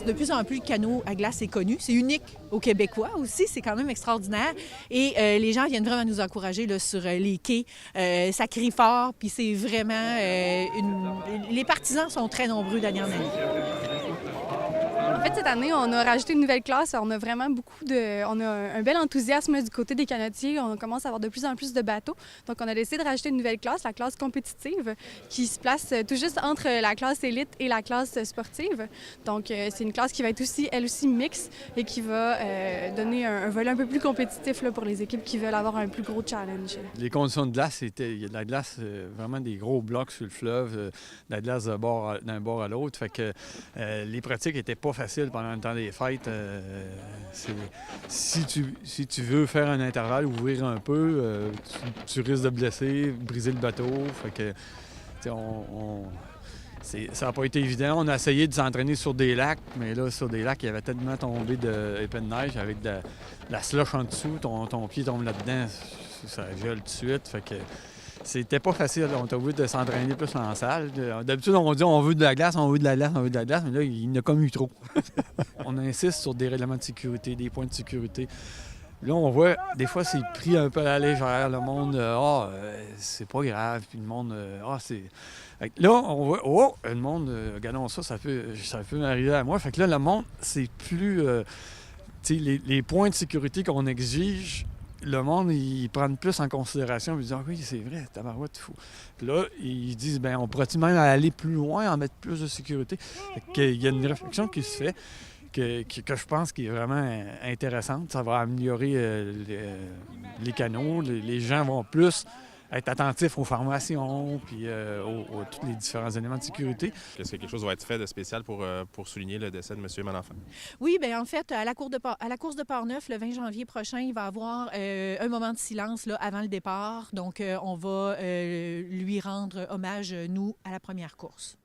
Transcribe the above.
De plus en plus, le canot à glace est connu. C'est unique aux Québécois aussi. C'est quand même extraordinaire. Et les gens viennent vraiment nous encourager là, sur les quais. Ça crie fort, puis c'est vraiment... Les partisans sont très nombreux d'année en année. En fait, cette année, on a rajouté une nouvelle classe. On a vraiment on a un bel enthousiasme du côté des canotiers. On commence à avoir de plus en plus de bateaux. Donc, on a décidé de rajouter une nouvelle classe, la classe compétitive, qui se place tout juste entre la classe élite et la classe sportive. Donc, c'est une classe qui va être aussi, elle aussi, mixte et qui va donner un volet un peu plus compétitif là, pour les équipes qui veulent avoir un plus gros challenge. Les conditions de glace, il y a de la glace, vraiment des gros blocs sur le fleuve, de la glace d'un bord à l'autre. Fait que les pratiques n'étaient pas faciles pendant le temps des fêtes. Si tu veux faire un intervalle, ouvrir un peu, tu risques de blesser, briser le bateau. Fait que, ça n'a pas été évident. On a essayé de s'entraîner sur des lacs, mais là, sur des lacs, il y avait tellement tombé d'épais de neige avec de la slush en dessous. Ton pied tombe là-dedans, ça gèle tout de suite. Fait que c'était pas facile. On a obligé de s'entraîner plus en salle. D'habitude, on dit on veut de la glace, on veut de la glace, on veut de la glace, mais là, il y en a comme eu trop. On insiste sur des règlements de sécurité, des points de sécurité. Là, on voit, des fois, c'est pris un peu à la légère. Le monde, c'est pas grave. Puis le monde, c'est... Là, on voit, le monde, regardons ça peut m'arriver à moi. Fait que là, le monde, c'est plus... tu sais, les points de sécurité qu'on exige, le monde, ils prennent plus en considération. Ils disent, ah oui, c'est vrai, tabarouette, fou. Puis là, ils disent, bien, on pourrait-il même aller plus loin, en mettre plus de sécurité? Il y a une réflexion qui se fait que je pense qui est vraiment intéressante. Ça va améliorer les canaux. Les gens vont plus être attentifs aux formations puis tous les différents éléments de sécurité. Est-ce que quelque chose va être fait de spécial pour souligner le décès de M. Malenfant? Oui, bien en fait, à la course de Port-Neuf, le 20 janvier prochain, il va y avoir un moment de silence là, avant le départ. Donc, on va lui rendre hommage, nous, à la première course.